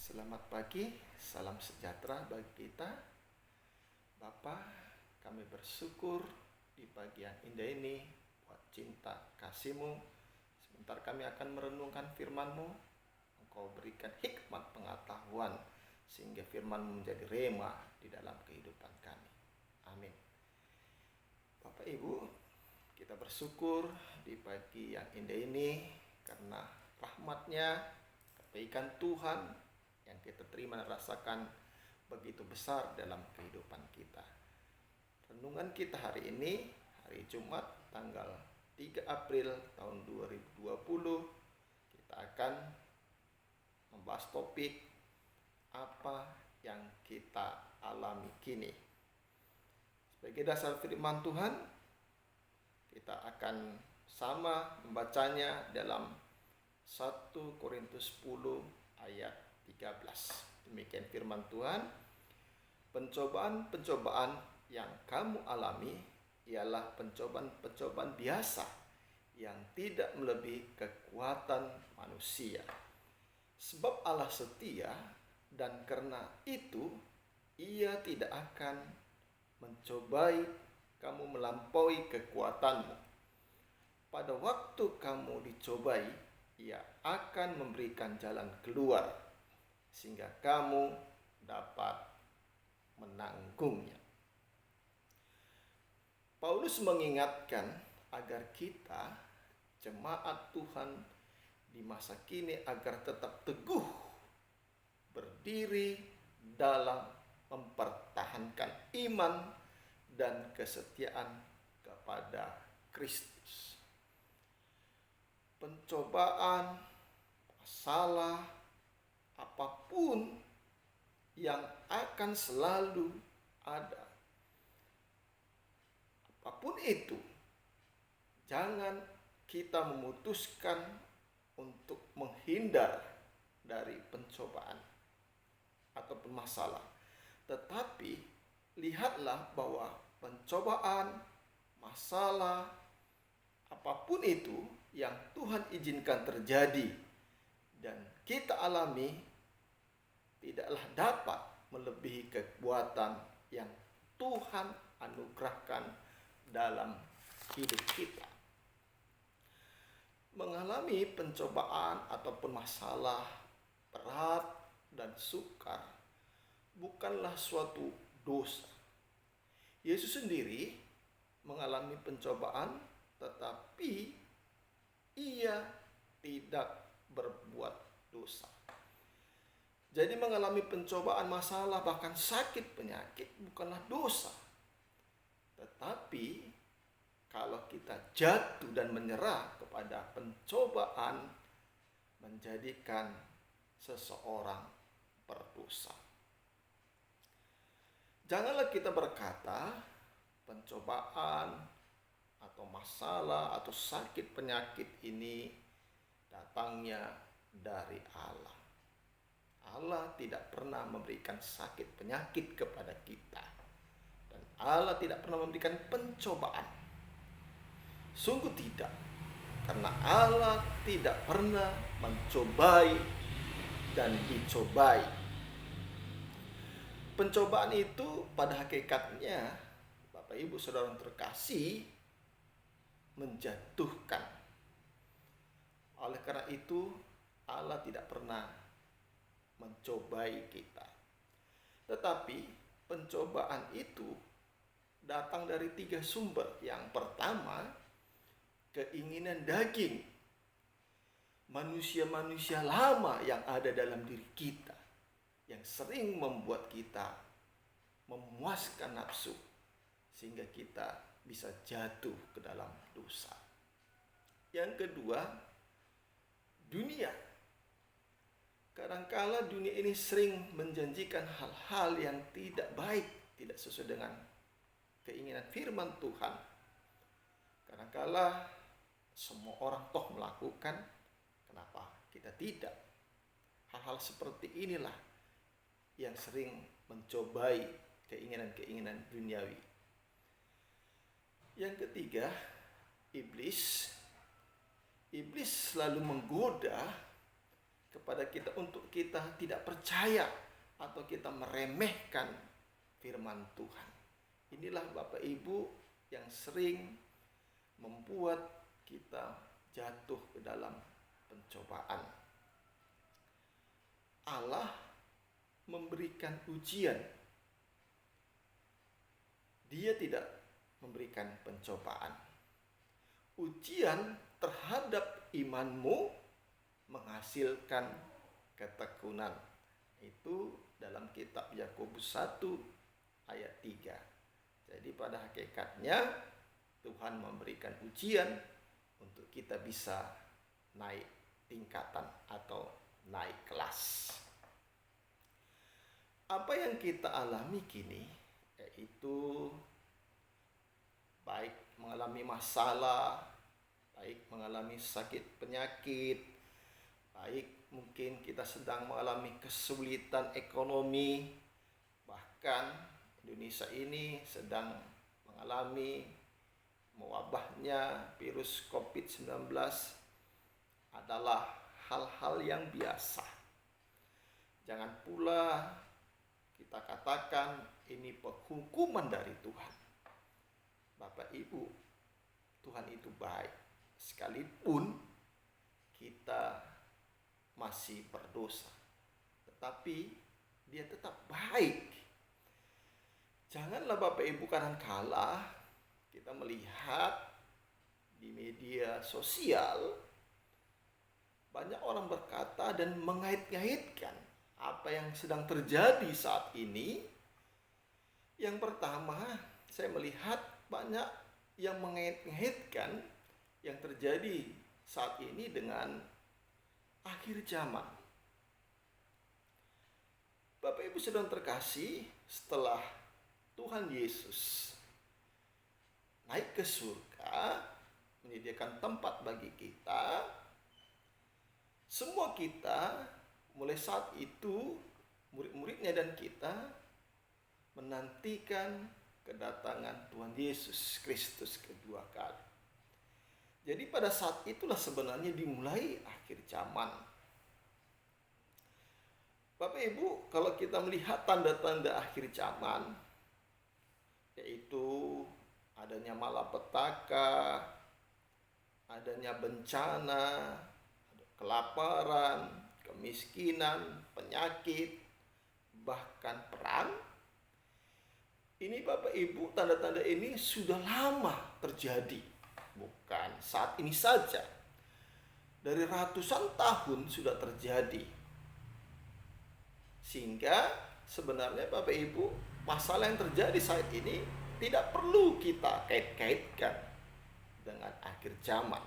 Selamat pagi, salam sejahtera bagi kita. Bapa, kami bersyukur di pagi yang indah ini buat cinta kasih-Mu. Sebentar kami akan merenungkan firman-Mu. Engkau berikan hikmat pengetahuan sehingga firman-Mu menjadi rema di dalam kehidupan kami. Amin. Bapak Ibu, kita bersyukur di pagi yang indah ini karena rahmat-Nya, kebaikan Tuhan yang kita terima dan rasakan begitu besar dalam kehidupan kita. Renungan kita hari ini, hari Jumat tanggal 3 April tahun 2020, kita akan membahas topik apa yang kita alami kini. Sebagai dasar firman Tuhan, kita akan sama membacanya dalam 1 Korintus 10 ayat 13. Demikian firman Tuhan. Pencobaan-pencobaan yang kamu alami ialah pencobaan-pencobaan biasa yang tidak melebihi kekuatan manusia. Sebab Allah setia dan karena itu Ia tidak akan mencobai kamu melampaui kekuatanmu. Pada waktu kamu dicobai, Ia akan memberikan jalan keluar sehingga kamu dapat menanggungnya. Paulus mengingatkan agar kita, jemaat Tuhan di masa kini, agar tetap teguh berdiri dalam mempertahankan iman dan kesetiaan kepada Kristus. Pencobaan, masalah, apapun yang akan selalu ada. Apapun itu, jangan kita memutuskan untuk menghindar dari pencobaan ataupun masalah. Tetapi lihatlah bahwa pencobaan, masalah, apapun itu yang Tuhan izinkan terjadi dan kita alami tidaklah dapat melebihi kekuatan yang Tuhan anugerahkan dalam hidup kita. Mengalami pencobaan ataupun masalah berat dan sukar bukanlah suatu dosa. Yesus sendiri mengalami pencobaan tetapi Ia tidak berbuat dosa. Jadi mengalami pencobaan, masalah, bahkan sakit, penyakit bukanlah dosa. Tetapi kalau kita jatuh dan menyerah kepada pencobaan, menjadikan seseorang berdosa. Janganlah kita berkata pencobaan atau masalah atau sakit penyakit ini datangnya dari Allah. Allah tidak pernah memberikan sakit penyakit kepada kita. Dan Allah tidak pernah memberikan pencobaan. Sungguh tidak. Karena Allah tidak pernah mencobai dan dicobai. Pencobaan itu pada hakikatnya, Bapak Ibu Saudara yang terkasih, menjatuhkan. Oleh karena itu Allah tidak pernah mencobai kita. Tetapi pencobaan itu datang dari 3 sumber. Yang pertama, keinginan daging. Manusia-manusia lama yang ada dalam diri kita yang sering membuat kita memuaskan nafsu sehingga kita bisa jatuh ke dalam dosa. Yang kedua, dunia. Kadangkala dunia ini sering menjanjikan hal-hal yang tidak baik, tidak sesuai dengan keinginan firman Tuhan. Kadangkala semua orang toh melakukan, kenapa kita tidak? Hal-hal seperti inilah yang sering mencobai keinginan-keinginan duniawi. Yang ketiga, iblis. Iblis selalu menggoda kepada kita untuk kita tidak percaya atau kita meremehkan firman Tuhan. Inilah Bapak Ibu yang sering membuat kita jatuh ke dalam pencobaan. Allah memberikan ujian. Dia tidak memberikan pencobaan. Ujian terhadap imanmu menghasilkan ketekunan. Itu dalam kitab Yakobus 1 ayat 3. Jadi pada hakikatnya Tuhan memberikan ujian untuk kita bisa naik tingkatan atau naik kelas. Apa yang kita alami kini yaitu baik mengalami masalah, baik mengalami sakit penyakit, baik mungkin kita sedang mengalami kesulitan ekonomi, bahkan Indonesia ini sedang mengalami mewabahnya virus COVID-19 adalah hal-hal yang biasa. Jangan pula kita katakan ini penghukuman dari Tuhan. Bapak Ibu, Tuhan itu baik. Sekalipun kita masih berdosa, tetapi Dia tetap baik. Janganlah Bapak Ibu kadangkala kita melihat di media sosial banyak orang berkata dan mengait-ngaitkan apa yang sedang terjadi saat ini. Yang pertama, saya melihat banyak yang mengait-ngaitkan yang terjadi saat ini dengan akhir zaman. Bapak Ibu saudara terkasih, setelah Tuhan Yesus naik ke surga, menyediakan tempat bagi kita, semua kita mulai saat itu, murid-muridnya dan kita, menantikan kedatangan Tuhan Yesus Kristus kedua kali. Jadi pada saat itulah sebenarnya dimulai akhir zaman. Bapak Ibu, kalau kita melihat tanda-tanda akhir zaman, yaitu adanya malapetaka, adanya bencana, kelaparan, kemiskinan, penyakit, bahkan perang. Ini Bapak Ibu, tanda-tanda ini sudah lama terjadi, bukan saat ini saja. Dari ratusan tahun sudah terjadi. Sehingga sebenarnya Bapak Ibu, masalah yang terjadi saat ini tidak perlu kita kait-kaitkan dengan akhir zaman.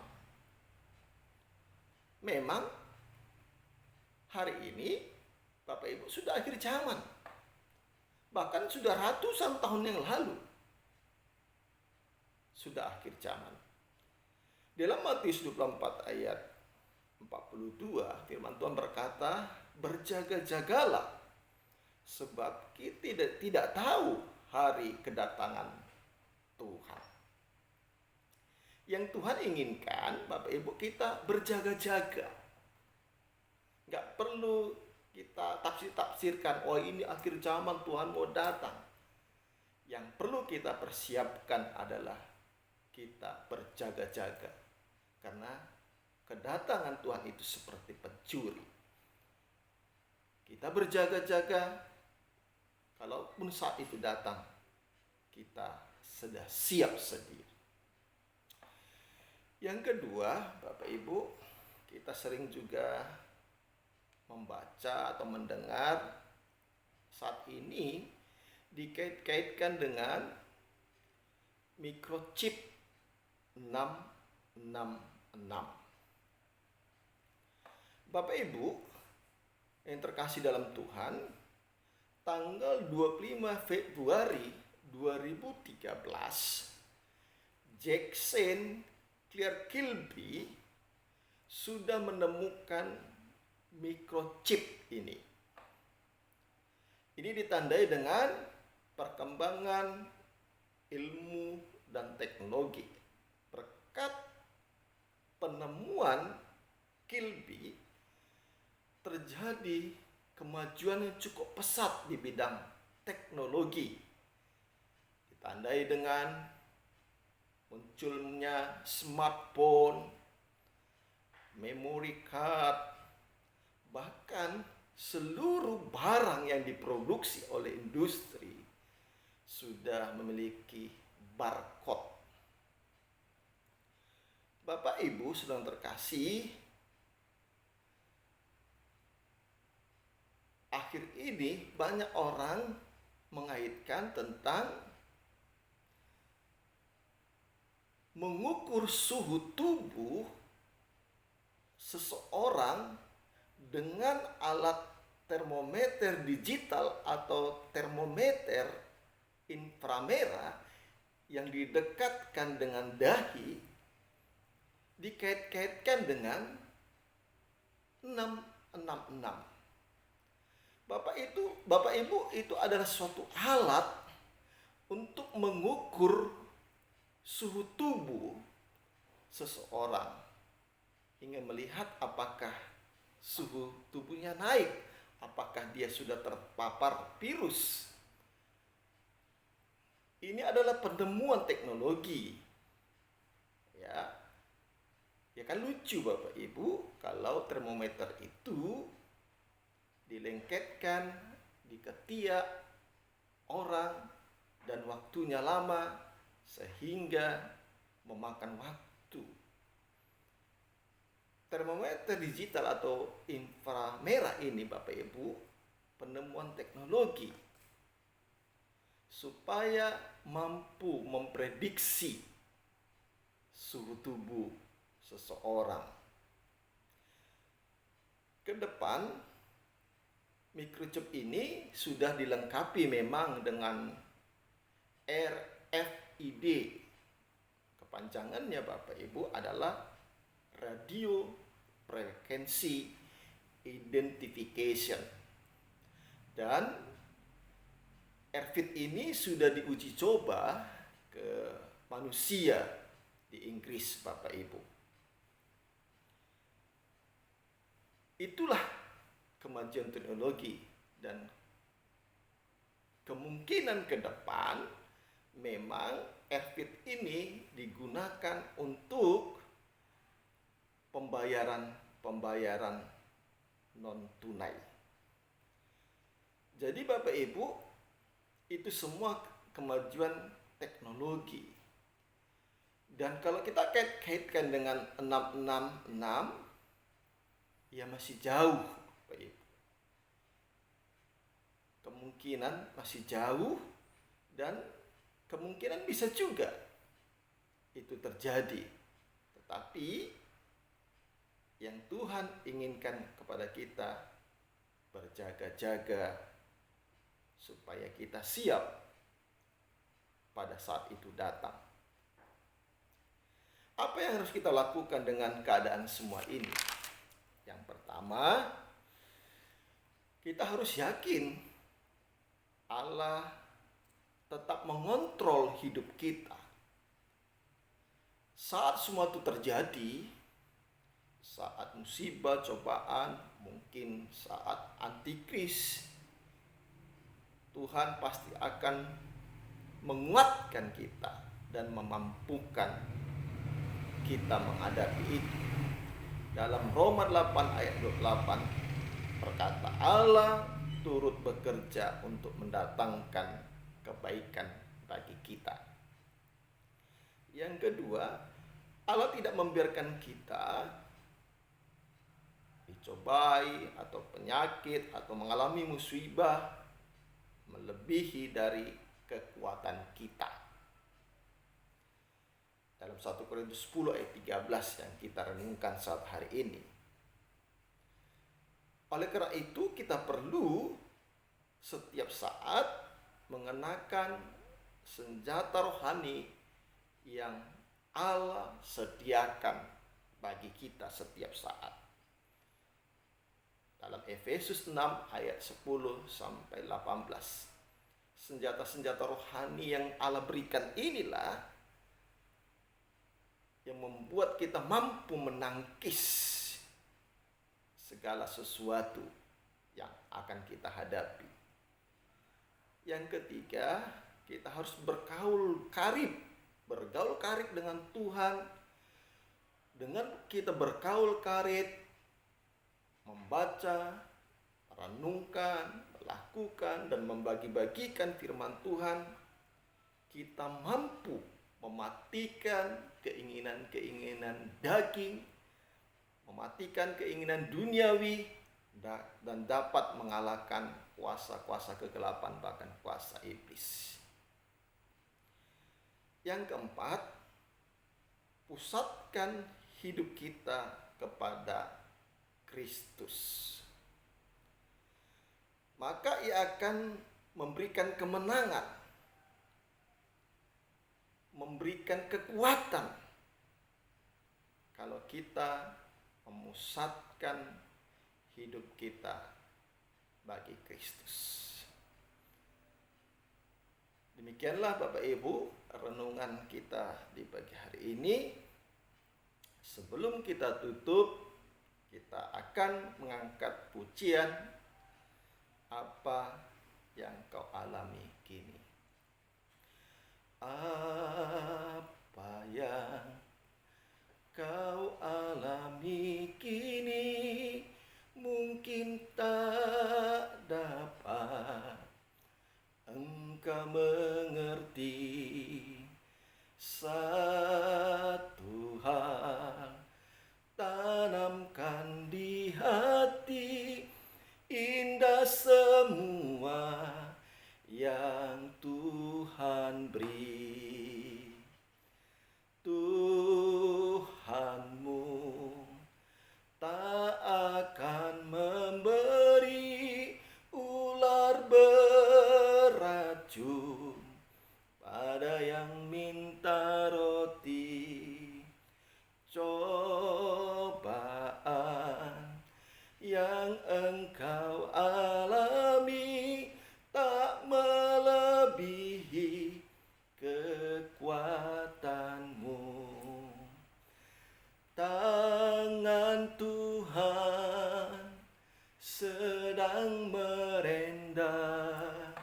Memang hari ini Bapak Ibu sudah akhir zaman. Bahkan sudah ratusan tahun yang lalu sudah akhir zaman. Dalam Matius 24 ayat 42 firman Tuhan berkata, berjaga-jagalah sebab kita tidak tahu hari kedatangan Tuhan. Yang Tuhan inginkan Bapak Ibu kita berjaga-jaga. Nggak perlu kita tafsir-tafsirkan, oh ini akhir zaman Tuhan mau datang. Yang perlu kita persiapkan adalah kita berjaga-jaga. Karena kedatangan Tuhan itu seperti pencuri. Kita berjaga-jaga, kalaupun saat itu datang, kita sudah siap sedia. Yang kedua, Bapak Ibu, kita sering juga membaca atau mendengar saat ini dikait-kaitkan dengan microchip 666. Bapak Ibu yang terkasih dalam Tuhan, tanggal 25 Februari 2013, Jackson Claire Kilby sudah menemukan microchip ini. Ini ditandai dengan perkembangan ilmu dan teknologi. Berkat penemuan Kilby, terjadi kemajuan yang cukup pesat di bidang teknologi, ditandai dengan munculnya smartphone, memory card, bahkan seluruh barang yang diproduksi oleh industri sudah memiliki barcode. Bapak Ibu sedang terkasih, akhir ini banyak orang mengaitkan tentang mengukur suhu tubuh seseorang dengan alat termometer digital atau termometer inframerah yang didekatkan dengan dahi, dikait-kaitkan dengan 666. Bapak Ibu, itu adalah suatu alat untuk mengukur suhu tubuh seseorang, hingga melihat apakah suhu tubuhnya naik, apakah dia sudah terpapar virus. Ini adalah penemuan teknologi. Ya kan lucu Bapak Ibu, kalau termometer itu dilengketkan di ketiak orang dan waktunya lama sehingga memakan waktu. Termometer digital atau inframerah ini Bapak Ibu penemuan teknologi supaya mampu memprediksi suhu tubuh seseorang. Ke depan microchip ini sudah dilengkapi memang dengan RFID. Kepanjangannya Bapak Ibu adalah Radio Frequency Identification. Dan RFID ini sudah diuji coba ke manusia di Inggris Bapak Ibu. Itulah kemajuan teknologi, dan kemungkinan ke depan memang RFID ini digunakan untuk pembayaran non tunai. Jadi Bapak Ibu, itu semua kemajuan teknologi. Dan kalau kita kaitkan dengan 666, ya masih jauh Bapak Ibu. Kemungkinan masih jauh, dan kemungkinan bisa juga itu terjadi. Tetapi yang Tuhan inginkan kepada kita, berjaga-jaga supaya kita siap pada saat itu datang. Apa yang harus kita lakukan dengan keadaan semua ini? Yang pertama, kita harus yakin Allah tetap mengontrol hidup kita. Saat semua itu terjadi, saat musibah, cobaan, mungkin saat antikris, Tuhan pasti akan menguatkan kita dan memampukan kita menghadapi itu. Dalam Roma 8 ayat 28 berkata, Allah turut bekerja untuk mendatangkan kebaikan bagi kita. Yang kedua, Allah tidak membiarkan kita dicobai atau penyakit atau mengalami musibah melebihi dari kekuatan kita. Dalam 1 Korintus 10 ayat 13 yang kita renungkan saat hari ini. Oleh karena itu kita perlu setiap saat mengenakan senjata rohani yang Allah sediakan bagi kita setiap saat. Dalam Efesus 6 ayat 10 sampai 18. Senjata-senjata rohani yang Allah berikan inilah yang membuat kita mampu menangkis segala sesuatu yang akan kita hadapi. Yang ketiga, kita harus bergaul karib dengan Tuhan. Dengan kita bergaul karib, membaca, merenungkan, melakukan, dan membagi-bagikan firman Tuhan, kita mampu mematikan keinginan-keinginan daging, mematikan keinginan duniawi, dan dapat mengalahkan kuasa-kuasa kegelapan, bahkan kuasa iblis. Yang keempat, pusatkan hidup kita kepada Kristus. Maka ia akan memberikan kemenangan, memberikan kekuatan kalau kita memusatkan hidup kita bagi Kristus. Demikianlah Bapak Ibu renungan kita di pagi hari ini. Sebelum kita tutup, kita akan mengangkat pujian Apa yang kau alami kini. Apa yang kau alami kini mungkin tak dapat engkau mengerti. Satu hal tanamkan di hati, indah semua yang Tuhan beri. Tuhanmu tak akan memberi ular beracun pada yang minta roti. Cobaan yang engkau alami tak melebihi kekuatanmu. Tangan Tuhan sedang merendah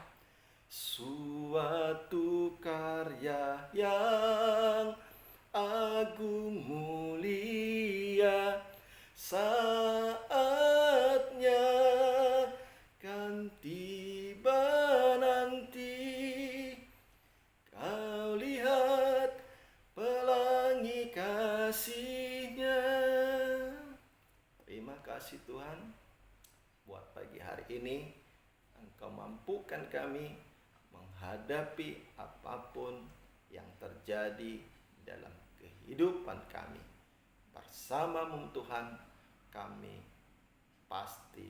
suatu karya yang agung mulia. Saatnya kan tiba nanti, kau lihat pelangi kasih-Nya. Terima kasih Tuhan buat pagi hari ini. Engkau mampukan kami menghadapi apapun yang terjadi dalam kehidupan kami. Bersama-Mu Tuhan, kami pasti